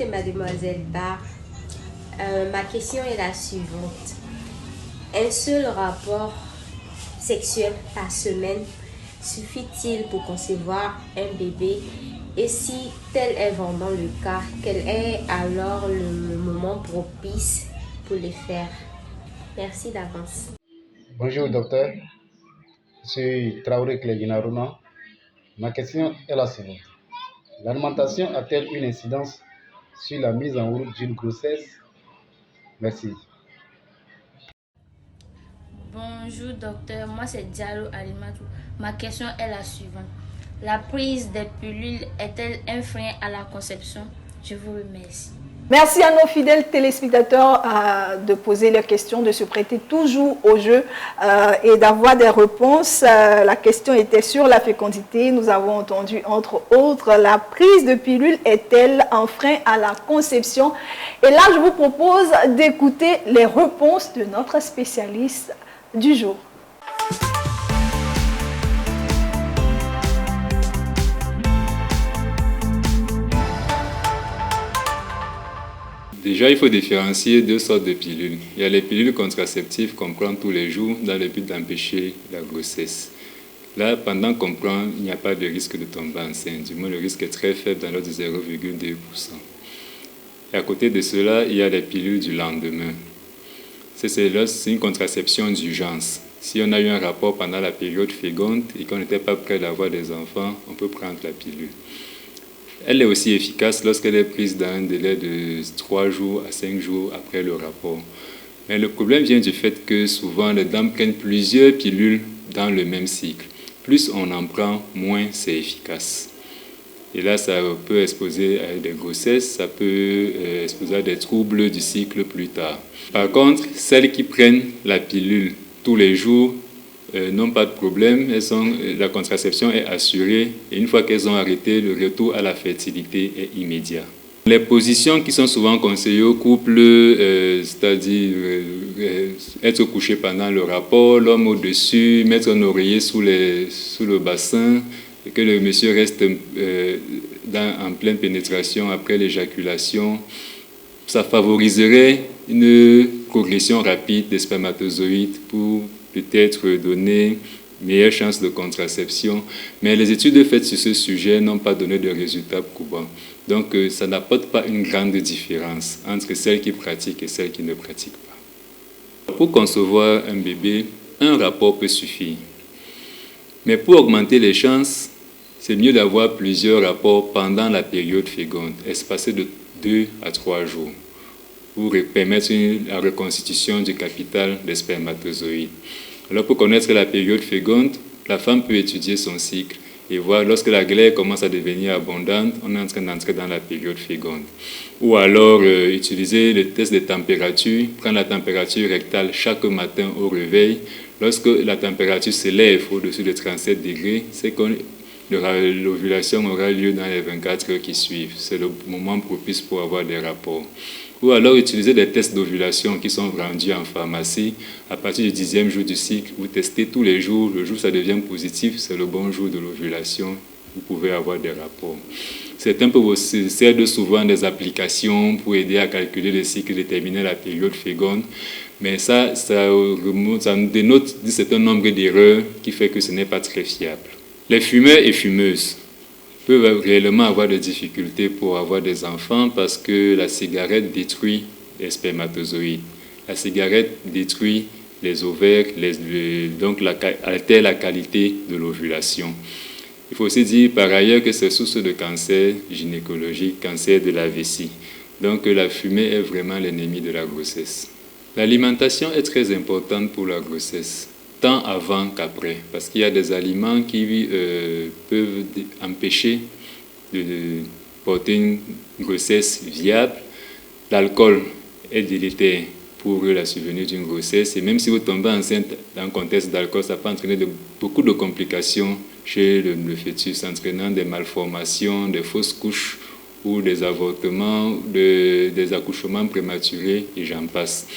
c'est Mademoiselle Barr. Ma question est la suivante. Un seul rapport sexuel par semaine suffit-il pour concevoir un bébé? Et si tel est vraiment le cas, quel est alors le moment propice pour le faire? Merci d'avance. Bonjour docteur, je suis Traoré Cléguina Rouna. Ma question est la suivante. L'alimentation a-t-elle une incidence sur la mise en route d'une grossesse? Merci. Bonjour docteur, moi c'est Diallo Alimatou. Ma question est la suivante. La prise des pilules est-elle un frein à la conception? Je vous remercie. Merci à nos fidèles téléspectateurs de poser leurs questions, de se prêter toujours au jeu et d'avoir des réponses. La question était sur la fécondité. Nous avons entendu, entre autres, la prise de pilule est-elle un frein à la conception? Et là, je vous propose d'écouter les réponses de notre spécialiste du jour. Déjà, il faut différencier deux sortes de pilules. Il y a les pilules contraceptives qu'on prend tous les jours dans le but d'empêcher la grossesse. Là, pendant qu'on prend, il n'y a pas de risque de tomber enceinte. Du moins, le risque est très faible dans l'ordre de 0,2%. Et à côté de cela, il y a les pilules du lendemain. C'est une contraception d'urgence. Si on a eu un rapport pendant la période féconde et qu'on n'était pas prêt d'avoir des enfants, on peut prendre la pilule. Elle est aussi efficace lorsqu'elle est prise dans un délai de 3 jours à 5 jours après le rapport. Mais le problème vient du fait que souvent les dames prennent plusieurs pilules dans le même cycle. Plus on en prend, moins c'est efficace. Et là, ça peut exposer à des grossesses, ça peut exposer à des troubles du cycle plus tard. Par contre, celles qui prennent la pilule tous les jours n'ont pas de problème, la contraception est assurée et une fois qu'elles ont arrêté, le retour à la fertilité est immédiat. Les positions qui sont souvent conseillées au couple, c'est-à-dire être couché pendant le rapport, l'homme au-dessus, mettre un oreiller sous le bassin, et que le monsieur reste en pleine pénétration après l'éjaculation, ça favoriserait une progression rapide des spermatozoïdes pour peut-être donner meilleure chance de contraception. Mais les études faites sur ce sujet n'ont pas donné de résultats probants. Donc ça n'apporte pas une grande différence entre celles qui pratiquent et celles qui ne pratiquent pas. Pour concevoir un bébé, un rapport peut suffire. Mais pour augmenter les chances, c'est mieux d'avoir plusieurs rapports pendant la période féconde, espacés de 2 à 3 jours, pour permettre la reconstitution du capital des spermatozoïdes. Alors pour connaître la période féconde, la femme peut étudier son cycle et voir lorsque la glaire commence à devenir abondante, on est en train d'entrer dans la période féconde. Ou alors utiliser le test de température, prendre la température rectale chaque matin au réveil. Lorsque la température s'élève au-dessus de 37 degrés, c'est que l'ovulation aura lieu dans les 24 heures qui suivent. C'est le moment propice pour avoir des rapports. Ou alors utiliser des tests d'ovulation qui sont vendus en pharmacie à partir du 10e jour du cycle. Vous testez tous les jours. Le jour où ça devient positif, c'est le bon jour de l'ovulation. Vous pouvez avoir des rapports. Certains possèdent souvent des applications pour aider à calculer le cycle, déterminer la période féconde. Mais ça nous dénote un certain nombre d'erreurs qui fait que ce n'est pas très fiable. Les fumeurs et fumeuses peuvent réellement avoir des difficultés pour avoir des enfants parce que la cigarette détruit les spermatozoïdes. La cigarette détruit les ovaires, donc altère la qualité de l'ovulation. Il faut aussi dire par ailleurs que c'est source de cancer gynécologique, cancer de la vessie. Donc la fumée est vraiment l'ennemi de la grossesse. L'alimentation est très importante pour la grossesse, tant avant qu'après, parce qu'il y a des aliments qui peuvent empêcher de porter une grossesse viable. L'alcool est délétère pour la survenue d'une grossesse, et même si vous tombez enceinte dans un contexte d'alcool, ça peut entraîner beaucoup de complications chez le fœtus, entraînant des malformations, des fausses couches ou des avortements, des accouchements prématurés, et j'en passe.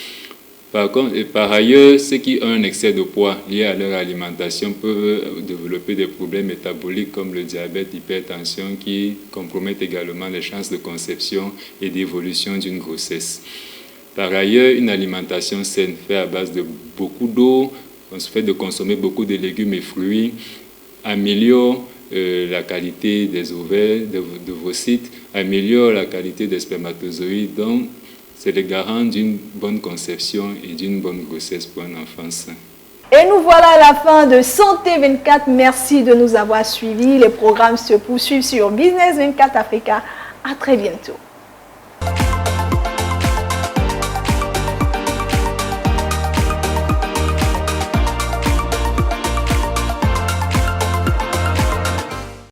Par ailleurs, ceux qui ont un excès de poids lié à leur alimentation peuvent développer des problèmes métaboliques comme le diabète, l'hypertension, qui compromettent également les chances de conception et d'évolution d'une grossesse. Par ailleurs, une alimentation saine faite à base de beaucoup d'eau, on se fait de consommer beaucoup de légumes et fruits, améliore la qualité des ovaires, de vos cytes, améliore la qualité des spermatozoïdes. Donc, c'est le garant d'une bonne conception et d'une bonne grossesse pour un enfant sain. Et nous voilà à la fin de Santé 24. Merci de nous avoir suivis. Les programmes se poursuivent sur Business 24 Africa. À très bientôt.